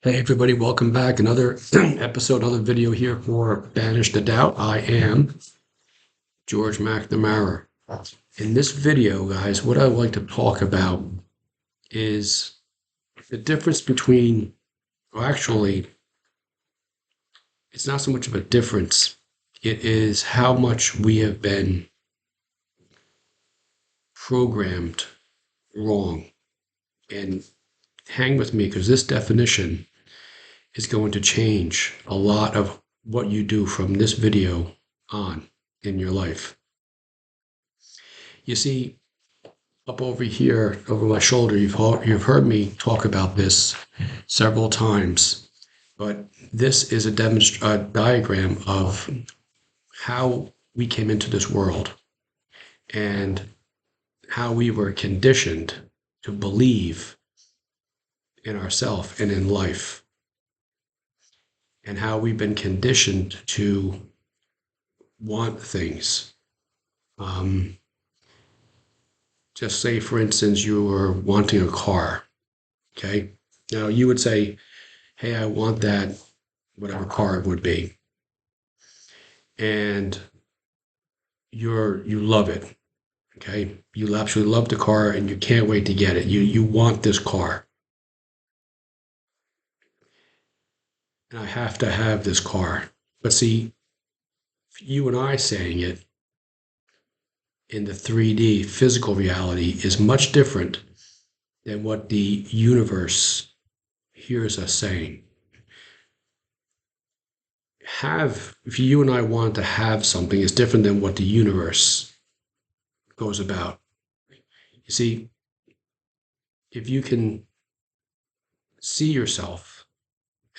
Hey everybody, welcome back. Another episode, another video here for Banish the Doubt. I am George McNamara. In this video, guys, what I would like to talk about is the difference between, well, actually, it's not so much of a difference. It is how much we have been programmed wrong. And hang with me because this definition is going to change a lot of what you do from this video on in your life. You see, up over here, over my shoulder, you've heard me talk about this several times, but this is a diagram of how we came into this world and how we were conditioned to believe in ourselves and in life, and how we've been conditioned to want things. Just say, for instance, you were wanting a car, okay? Now you would say, hey, I want that, whatever car it would be. And you love it, okay? You absolutely love the car and you can't wait to get it. You want this car. And I have to have this car. But see, you and I saying it in the 3D physical reality is much different than what the universe hears us saying. If you and I want to have something, is different than what the universe goes about. You see, if you can see yourself,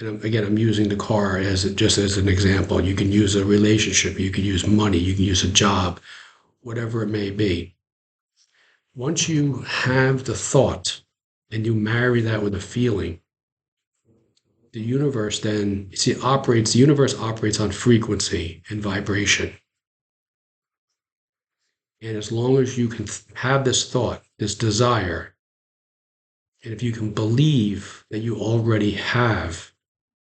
and again, I'm using the car just as an example. You can use a relationship, you can use money, you can use a job, whatever it may be. Once you have the thought and you marry that with a feeling, the universe then, you see, the universe operates on frequency and vibration. And as long as you can have this thought, this desire, and if you can believe that you already have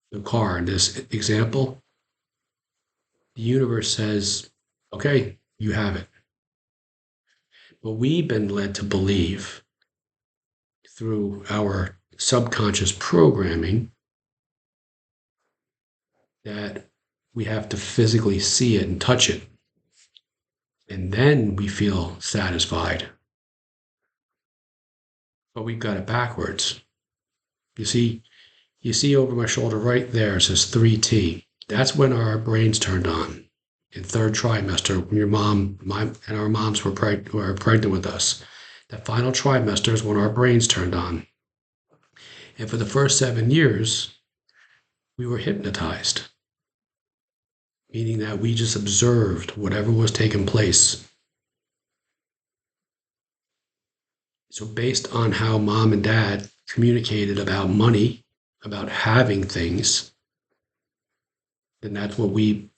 the car in this example, the universe says, okay, you have it. But we've been led to believe through our subconscious programming that we have to physically see it and touch it. And then we feel satisfied. But we've got it backwards. You see over my shoulder right there, it says 3T. That's when our brains turned on in third trimester, when and our moms were pregnant with us. That final trimester is when our brains turned on. And for the first 7 years, we were hypnotized, meaning that we just observed whatever was taking place. So based on how mom and dad communicated about money, about having things, then that's what we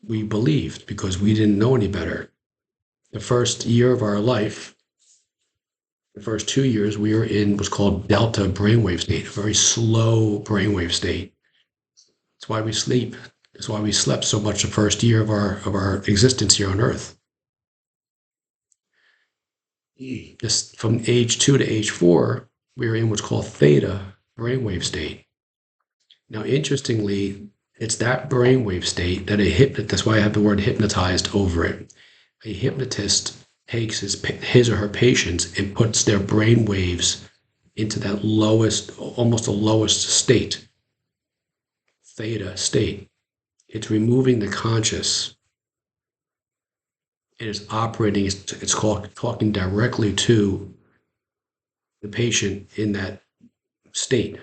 believed because we didn't know any better. The first year of our life, the first 2 years, we were in what's called delta brainwave state, a very slow brainwave state. That's why we sleep. That's why we slept so much the first year of our existence here on Earth. Just from age 2 to age 4, we were in what's called theta brainwave state. Now, interestingly, it's that brainwave state that that's why I have the word hypnotized over it. A hypnotist takes his or her patients and puts their brain waves into that lowest, almost the lowest state, theta state. It's removing the conscious. It is operating, it's called talking directly to the patient in that state.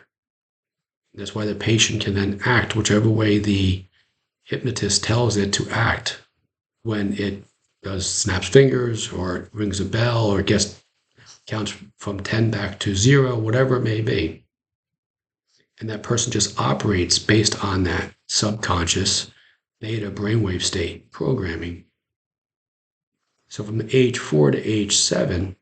That's why the patient can then act whichever way the hypnotist tells it to act when it snaps fingers or it rings a bell or counts from 10 back to 0, whatever it may be. And that person just operates based on that subconscious theta brainwave state programming. So from age 4 to age 7,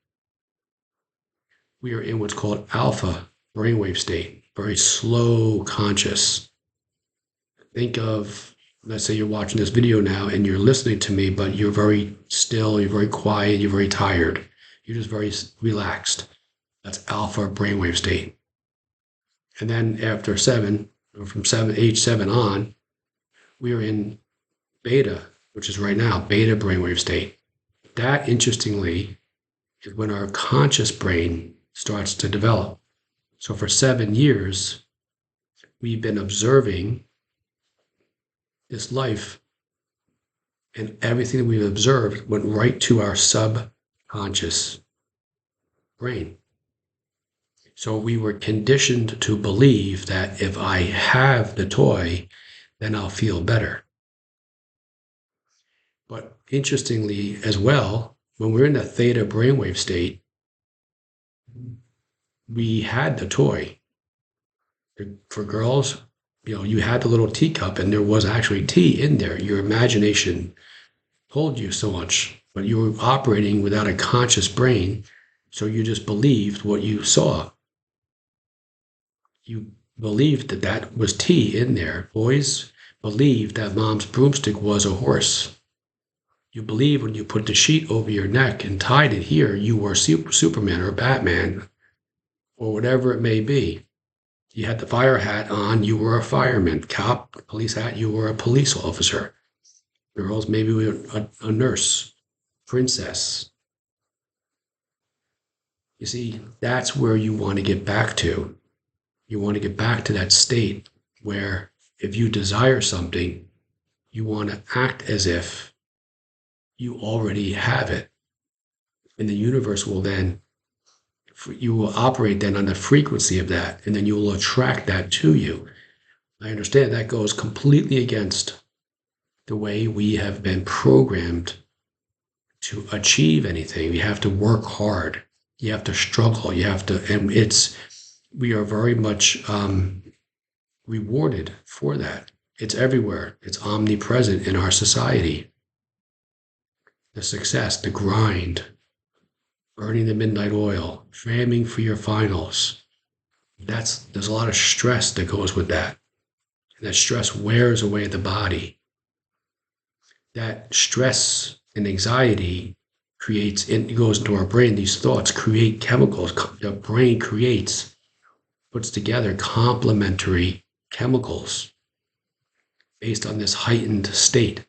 we are in what's called alpha brainwave state. very slow conscious. Think of, let's say you're watching this video now and you're listening to me, but you're very still, you're very quiet, you're very tired. You're just very relaxed. That's alpha brainwave state. And then after seven, or from age seven on, we are in beta, which is right now, beta brainwave state. That, interestingly, is when our conscious brain starts to develop. So for 7 years, we've been observing this life, and everything that we've observed went right to our subconscious brain. So we were conditioned to believe that if I have the toy, then I'll feel better. But interestingly as well, when we're in the theta brainwave state, we had the toy. For girls, you had the little teacup and there was actually tea in there. Your imagination told you so much, but you were operating without a conscious brain, so you just believed what you saw. You believed that that was tea in there. Boys believed that mom's broomstick was a horse. You believed when you put the sheet over your neck and tied it here, you were Superman or Batman or whatever it may be. You had the fire hat on, you were a fireman. Cop, police hat, you were a police officer. Girls, maybe we were a nurse, princess. You see, that's where you want to get back to. You want to get back to that state where if you desire something, you want to act as if you already have it. And the universe will then, you will operate then on the frequency of that, and then you will attract that to you. I understand that goes completely against the way we have been programmed to achieve anything. You have to work hard. You have to struggle. You have to, and we are very much rewarded for that. It's everywhere. It's omnipresent in our society. The success, the grind, burning the midnight oil, cramming for your finals. There's a lot of stress that goes with that. And that stress wears away the body. That stress and anxiety it goes into our brain. These thoughts create chemicals. The brain puts together complementary chemicals based on this heightened state,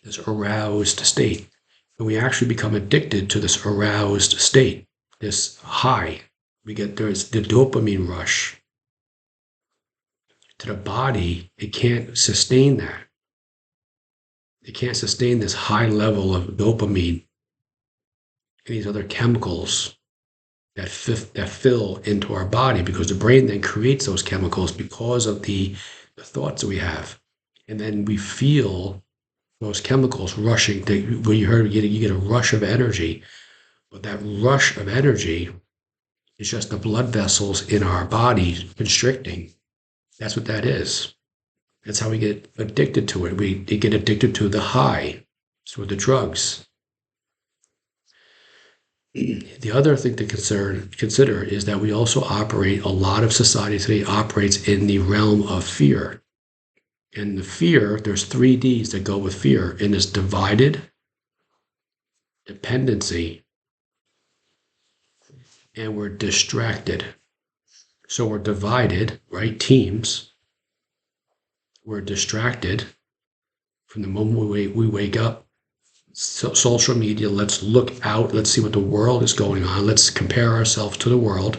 this aroused state. And we actually become addicted to this aroused state, this high. There's the dopamine rush. To the body, it can't sustain that. It can't sustain this high level of dopamine and these other chemicals that fill into our body, because the brain then creates those chemicals because of the thoughts that we have. And then we feel those chemicals rushing. When you get a rush of energy. But that rush of energy is just the blood vessels in our body constricting. That's what that is. That's how we get addicted to it. We get addicted to the high, so the drugs. The other thing to consider is that we also operate, a lot of society today operates in the realm of fear. And the fear, there's 3 Ds that go with fear, and it's divided, dependency, and we're distracted. So we're divided, right? Teams. We're distracted from the moment we wake up. Social media, let's look out, let's see what the world is going on, let's compare ourselves to the world.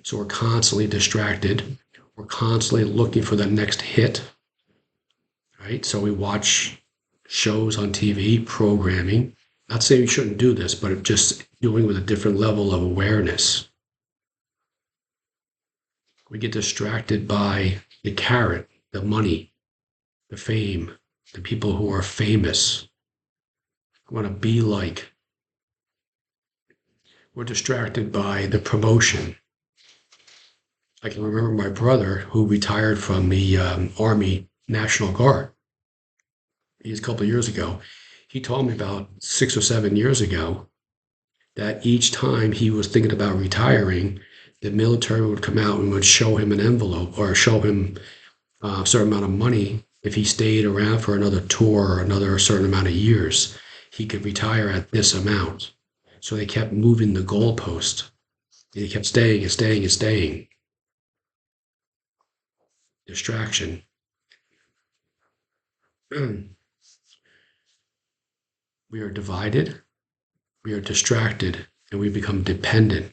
So we're constantly distracted. We're constantly looking for the next hit, right? So we watch shows on TV, programming. Not saying you shouldn't do this, but just doing with a different level of awareness. We get distracted by the carrot, the money, the fame, the people who are famous, want to be like. We're distracted by the promotion. I can remember my brother who retired from the Army National Guard. He's a couple of years ago. He told me about 6 or 7 years ago that each time he was thinking about retiring, the military would come out and would show him an envelope or show him a certain amount of money. If he stayed around for another tour or another certain amount of years, he could retire at this amount. So they kept moving the goalpost. He kept staying and staying and staying. Distraction. We are divided, we are distracted, and we become dependent.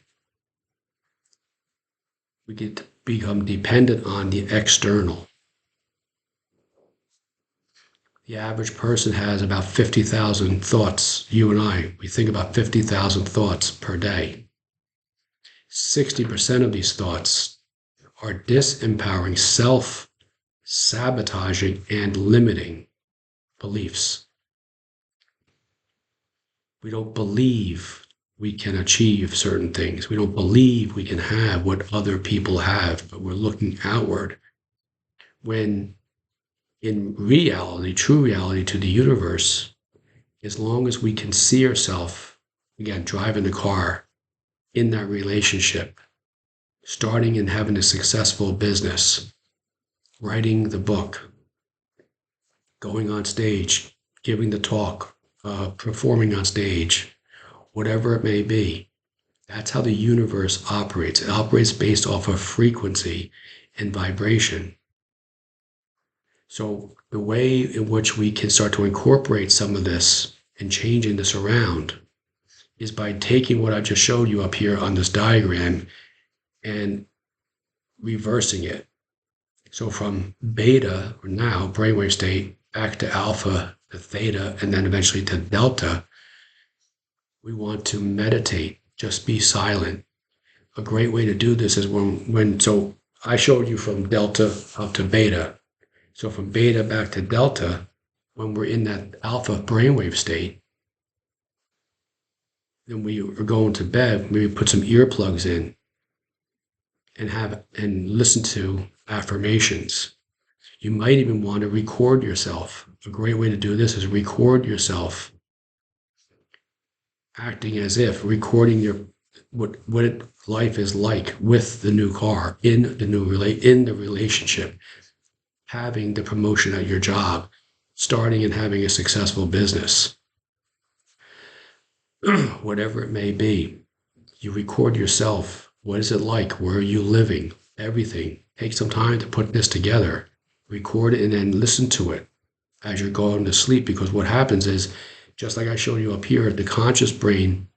We become dependent on the external. The average person has about 50,000 thoughts. You and we think about 50,000 thoughts per day. 60% of these thoughts are disempowering, self-sabotaging, and limiting beliefs. We don't believe we can achieve certain things. We don't believe we can have what other people have, but we're looking outward. When in reality, true reality to the universe, as long as we can see ourselves, again, driving the car, in that relationship, starting and having a successful business, writing the book, going on stage, giving the talk, performing on stage, whatever it may be. That's how the universe operates. It operates based off of frequency and vibration. So the way in which we can start to incorporate some of this and changing this around is by taking what I just showed you up here on this diagram and reversing it. So from beta, or now brainwave state, back to alpha, to theta, and then eventually to delta, we want to meditate, just be silent. A great way to do this is so I showed you from delta up to beta. So from beta back to delta, when we're in that alpha brainwave state, then we are going to bed, maybe put some earplugs in and listen to affirmations. You might even want to record yourself. A great way to do this is record yourself acting as if, recording what life is like with the new car, in the relationship, having the promotion at your job, starting and having a successful business. Whatever it may be, you record yourself. What is it like? Where are you living? Everything. Take some time to put this together. Record it and then listen to it as you're going to sleep, because what happens is, just like I showed you up here, the conscious brain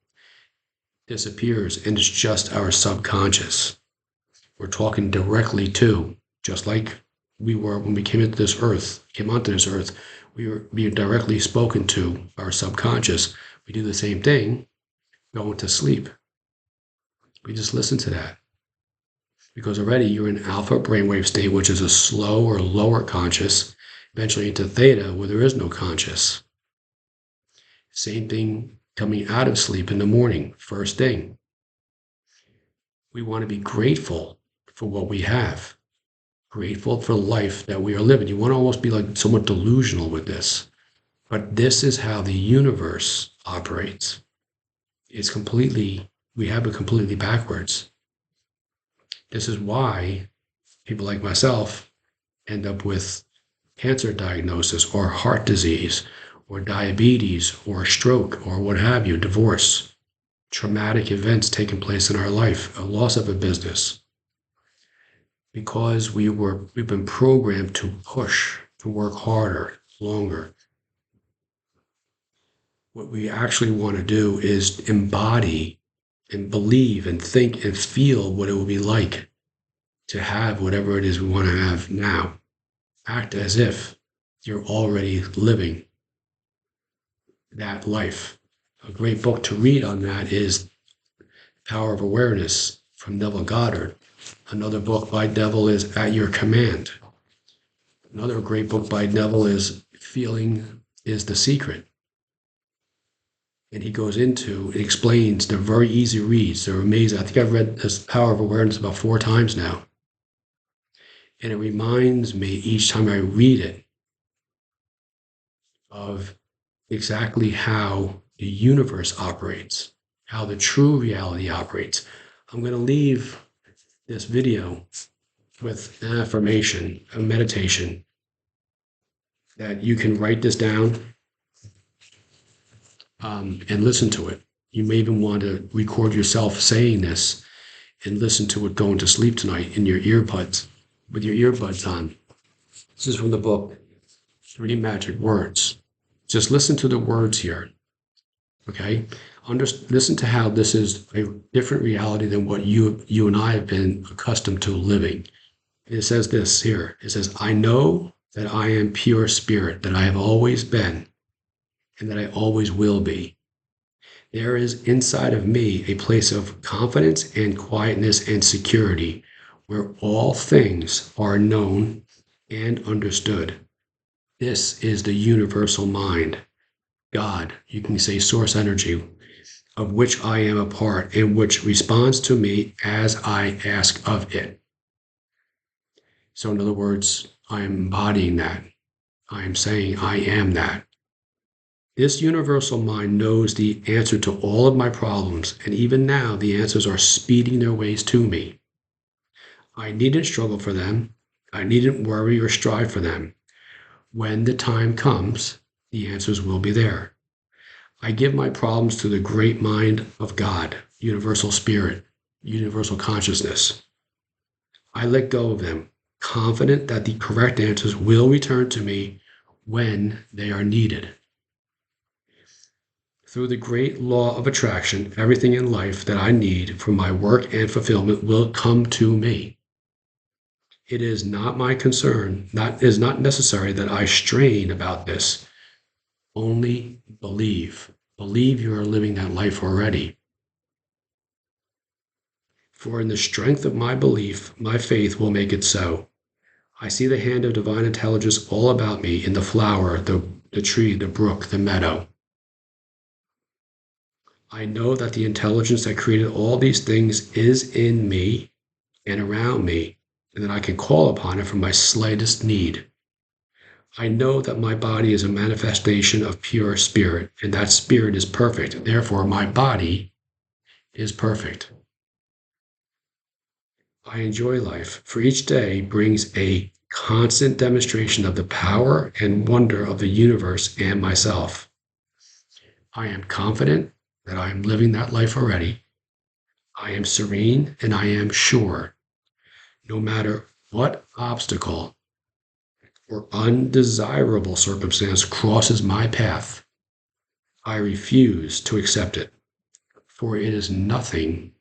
disappears and it's just our subconscious. We're talking directly to, just like we were when we came onto this earth, we were being directly spoken to, our subconscious. We do the same thing going to sleep. We just listen to that. Because already you're in alpha brainwave state, which is a slow or lower conscious, eventually into theta, where there is no conscious. Same thing coming out of sleep in the morning, first thing. We want to be grateful for what we have, grateful for life that we are living. You want to almost be like somewhat delusional with this. But this is how the universe operates. We have it completely backwards. This is why people like myself end up with cancer diagnosis or heart disease or diabetes or stroke or what have you, divorce, traumatic events taking place in our life, a loss of a business. Because we've been programmed to push, to work harder, longer. What we actually want to do is embody and believe and think and feel what it will be like to have whatever it is we want to have now. Act as if you're already living that life. A great book to read on that is Power of Awareness from Neville Goddard. Another book by Neville is At Your Command. Another great book by Neville is Feeling is the Secret. And he goes into, it explains, they're very easy reads. They're amazing. I think I've read this Power of Awareness about 4 times now. And it reminds me each time I read it of exactly how the universe operates, how the true reality operates. I'm going to leave this video with an affirmation, a meditation, that you can write this down and listen to it. You may even want to record yourself saying this and listen to it going to sleep tonight in your earbuds, with your earbuds on. This is from the book, 3 Magic Words. Just listen to the words here, okay? Listen to how this is a different reality than what you and I have been accustomed to living. It says this here. It says, I know that I am pure spirit, that I have always been, and that I always will be. There is inside of me a place of confidence and quietness and security where all things are known and understood. This is the universal mind, God, you can say source energy, of which I am a part and which responds to me as I ask of it. So in other words, I am embodying that. I am saying I am that. This universal mind knows the answer to all of my problems, and even now the answers are speeding their ways to me. I needn't struggle for them. I needn't worry or strive for them. When the time comes, the answers will be there. I give my problems to the great mind of God, universal spirit, universal consciousness. I let go of them, confident that the correct answers will return to me when they are needed. Through the great law of attraction, everything in life that I need for my work and fulfillment will come to me. It is not my concern, it is not necessary that I strain about this. Only believe. Believe you are living that life already. For in the strength of my belief, my faith will make it so. I see the hand of divine intelligence all about me in the flower, the tree, the brook, the meadow. I know that the intelligence that created all these things is in me and around me, and that I can call upon it for my slightest need. I know that my body is a manifestation of pure spirit, and that spirit is perfect. Therefore, my body is perfect. I enjoy life, for each day brings a constant demonstration of the power and wonder of the universe and myself. I am confident that I am living that life already. I am serene and I am sure. No matter what obstacle or undesirable circumstance crosses my path, I refuse to accept it, for it is nothing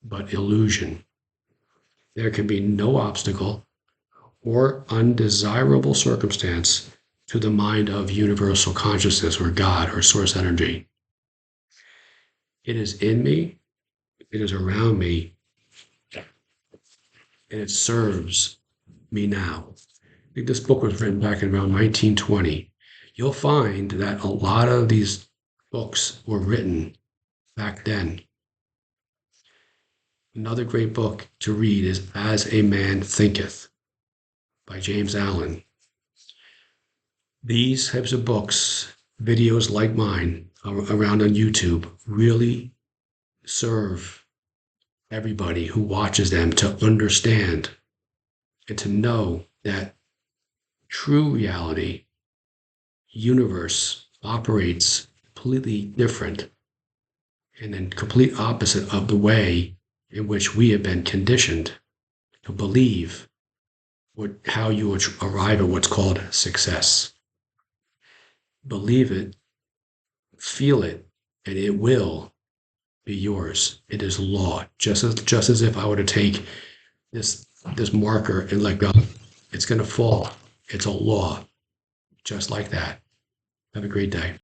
but illusion. There can be no obstacle or undesirable circumstance to the mind of universal consciousness or God or source energy. It is in me, it is around me, and it serves me now. I think this book was written back in around 1920. You'll find that a lot of these books were written back then. Another great book to read is As a Man Thinketh by James Allen. These types of books, videos like mine around on YouTube, really serve everybody who watches them to understand and to know that true reality, universe operates completely different and in complete opposite of the way in which we have been conditioned to believe how you arrive at what's called success. Believe it, feel it, and it will be yours. It is law. Just as if I were to take this marker and let go, it's going to fall. It's a law, just like that. Have a great day.